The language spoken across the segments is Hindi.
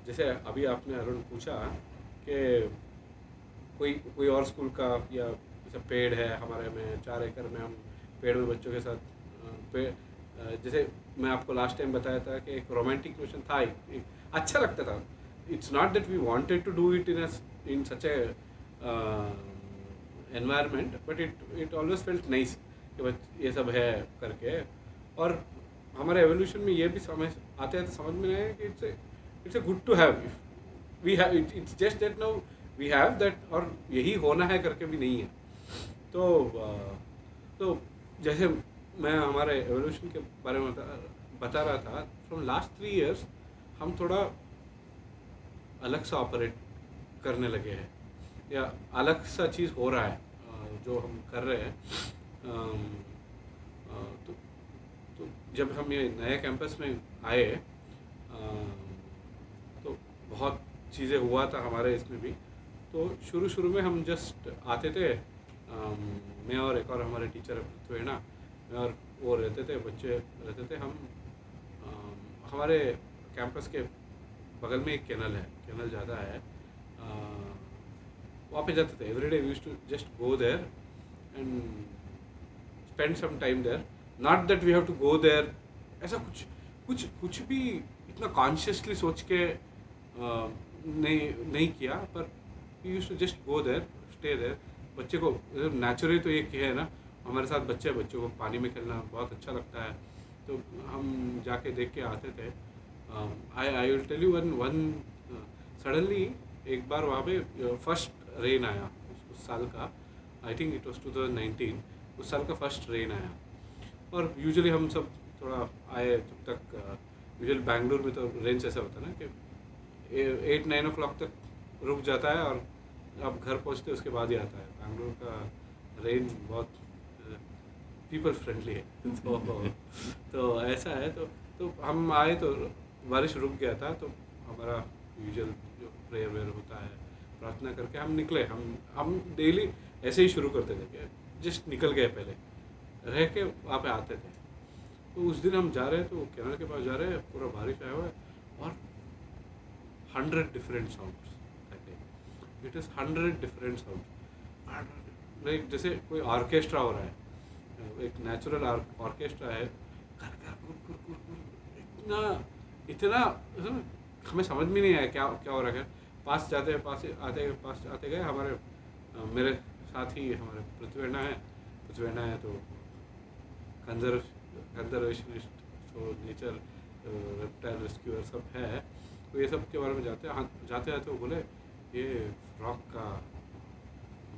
जैसे अभी आपने अरुण पूछा कि कोई कोई और स्कूल का या जैसे पेड़ है हमारे में 4 एकड़ में हम पेड़ में बच्चों के साथ जैसे मैं आपको लास्ट टाइम बताया था कि एक रोमांटिक क्वेश्चन था, एक अच्छा लगता था. It's not that we wanted to do it in such a environment, but it always felt nice कि ये सब है करके. और हमारे एवोल्यूशन में ये भी समझ आते आते समझ में आया कि it's a good to have. We have it's just that now we have that, और यही होना है करके भी नहीं है. तो तो जैसे मैं हमारे एवोल्यूशन के बारे में बता रहा था. फ्रॉम लास्ट 3 years हम थोड़ा अलग सा ऑपरेट करने लगे हैं, या अलग सा चीज़ हो रहा है जो हम कर रहे हैं. अम, तो जब हम ये नए कैंपस में आए तो बहुत चीज़ें हुआ था हमारे इसमें भी. तो शुरू में हम जस्ट आते थे. मैं और एक और हमारे टीचर पृथ्वी, मैं और वो रहते थे, बच्चे रहते थे. हम हमारे कैंपस के बगल में एक कैनल ज़्यादा है. वहाँ पे जाते थे everyday. We used to just go there and spend some time there. Not that we have to go there, ऐसा कुछ भी इतना कॉन्शियसली सोच के नहीं किया. पर we used to just go there, stay there. बच्चे को नेचुरली तो ये है ना, हमारे साथ बच्चों को पानी में खेलना बहुत अच्छा लगता है. तो हम जाके देख के आते थे. I will tell you one suddenly एक बार वहाँ पे फर्स्ट रेन आया उस साल का. I think it was 2019. उस साल का फर्स्ट रेन आया. और यूजुअली हम सब थोड़ा आए जब तक. यूजुअली बैंगलोर में तो रेंज ऐसा होता है ना कि 8-9 o'clock तक रुक जाता है और आप घर पहुंचते उसके बाद ही आता है. बैंगलोर का रेन बहुत पीपल फ्रेंडली है. तो ऐसा है. तो हम आए तो बारिश रुक गया था. तो हमारा यूजुअल जो प्रेयर वेयर होता है, प्रार्थना करके हम निकले. हम डेली ऐसे ही शुरू करते थे कि जस्ट निकल गए, पहले रह के वहाँ पे आते थे. तो उस दिन हम जा रहे हैं तो कैनल के पास जा रहे हैं, पूरा बारिश आया हुआ है और 100 different sounds that day. It is 100 different sound. Like जैसे कोई ऑर्केस्ट्रा हो रहा है, एक नेचुरल ऑर्केस्ट्रा है. कर कर कुर कुर कुर कुर, इतना हमें समझ में नहीं आया क्या क्या हो रहा है. पास आते गए हमारे मेरे साथ ही हमारे पृथ्वी है तो कंजर्वेशनिस्ट, तो नेचर रेप्टाइल रेस्क्यूअर सब है. तो ये सब के बारे में जाते वो बोले ये फ्रॉक का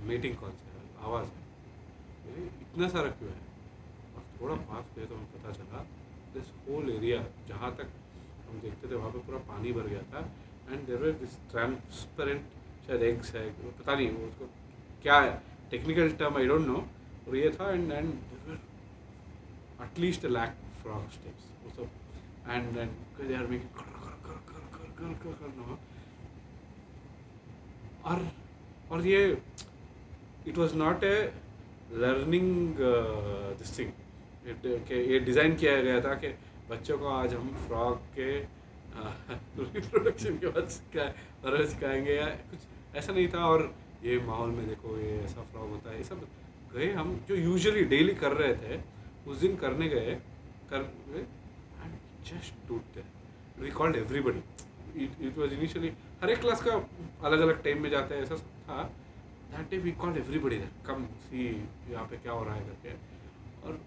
मीटिंग कॉल से आवाज़ है. इतना सारा क्यों है. और थोड़ा पास गए तो हमें पता चला दिस होल एरिया जहाँ तक हम देखते थे वहाँ पे पूरा पानी भर गया था. And there were this transparent, शायद एग्स है, पता नहीं वो उसको क्या है, technical term I don't know. और ये था and there were at least 1 lakh frog steps वो सब. एंड दे आर मेकिंग कर. और ये it was not a learning this thing. ये डिज़ाइन किया गया था कि बच्चों को आज हम फ्रॉग के रिप्रोडक्शन के बाद सिखाएंगे या कुछ ऐसा नहीं था. और ये माहौल में देखो ये ऐसा फ्रॉग होता है. ये सब गए हम जो यूजुअली डेली कर रहे थे उस दिन करने गए एंड जस्ट टूटते. We called everybody. It was initially हर एक क्लास का अलग अलग टाइम में जाते हैं ऐसा था. That day we called everybody that come see यहाँ पे क्या हो रहा है करके. और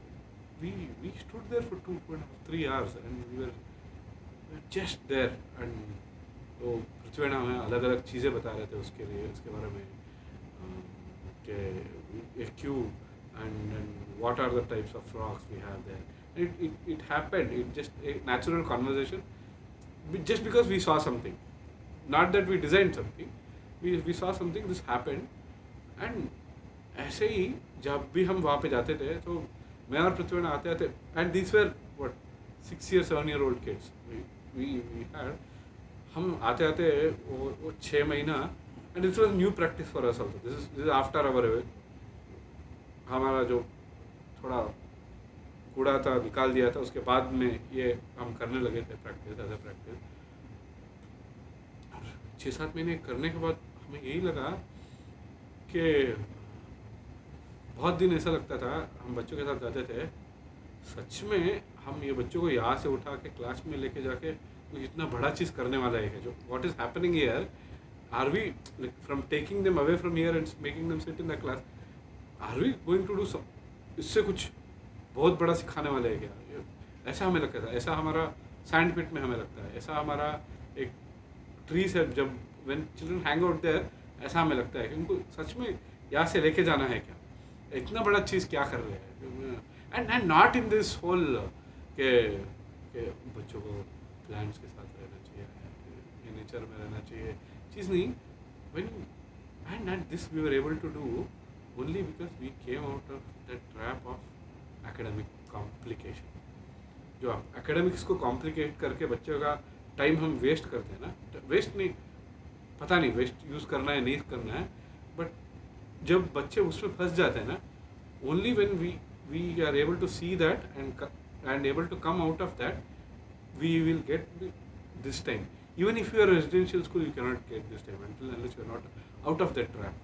we stood there for 2.5-3 hours and we were just there. and तो पृथ्वी हमें अलग अलग चीज़ें बता रहे थे उसके बारे में कि क्यों and what are the types of frogs we have there. It happened. It just a natural conversation just because we saw something, not that we designed something. We saw something, this happened. and ऐसे ही जब भी हम वहाँ पे जाते थे तो मैं और पृथ्वी आते and this were what 6-7 year old kids we had. हम आते वो 6 महीना and this was new practice for us also. This is after our हमारा जो थोड़ा कूड़ा था निकाल दिया था उसके बाद में ये हम करने लगे थे प्रैक्टिस एज अ प्रैक्टिस. 6-7 महीने करने के बाद हमें यही लगा कि बहुत दिन ऐसा लगता था, हम बच्चों के साथ जाते थे, सच में हम ये बच्चों को यहाँ से उठा के क्लास में लेके जाके कुछ इतना बड़ा चीज़ करने वाला है जो what is happening here, are we from taking them away from here and making them sit in the class, are we going to do इससे कुछ बहुत बड़ा सिखाने वाले है क्या? ऐसा हमें लगता था, ऐसा हमारा सैंड पिट में हमें लगता है, ऐसा हमारा एक ट्री से जब when children hang out there, ऐसा हमें लगता है कि उनको सच में यहाँ से लेके जाना है क्या, इतना बड़ा चीज़ क्या कर रहे हैं, and not in this whole के बच्चों को प्लांट्स के साथ रहना चाहिए, नेचर में रहना चाहिए, चीज़ नहीं, when and this we were able to do only because we came out of the trap of academic complication. जो आप एकेडमिक्स को कॉम्प्लिकेट करके बच्चों का टाइम हम वेस्ट करते हैं ना, वेस्ट नहीं, पता नहीं वेस्ट यूज़ करना है नहीं करना है, बट जब बच्चे उसमें फंस जाते हैं ना, only when we are able to see that and able to come out of that, we will get this time. Even if you are a residential school, you cannot get this time unless you are not out of that trap.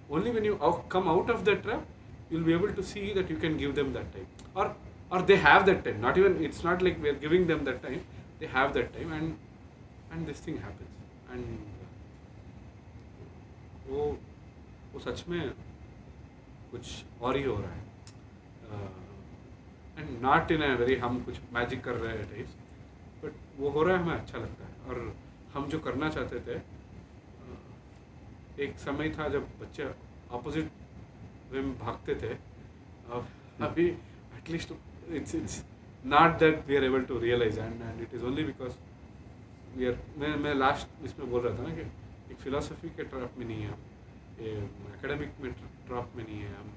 Only when you come out of that trap, you'll be able to see that you can give them that time, or they have that time. Not even, it's not like we are giving them that time. They have that time, and this thing happens. And वो सच में कुछ और ही हो रहा है, and not in a very हम कुछ मैजिक कर रहे हैं टाइप्स, बट वो हो रहा है, हमें अच्छा लगता है। और हम जो करना चाहते थे, एक समय था जब बच्चे अपोजिट वे में भागते थे, अभी at least it's not that we are able to realise, and it is only because we are, मैं लास्ट इसमें बोल रहा था ना कि एक फिलोसफी के ट्रैप में नहीं है हम, एकेडमिक में ट्रैप में नहीं है हम,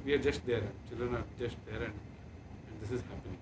we are just there, children are just there, and this is happening.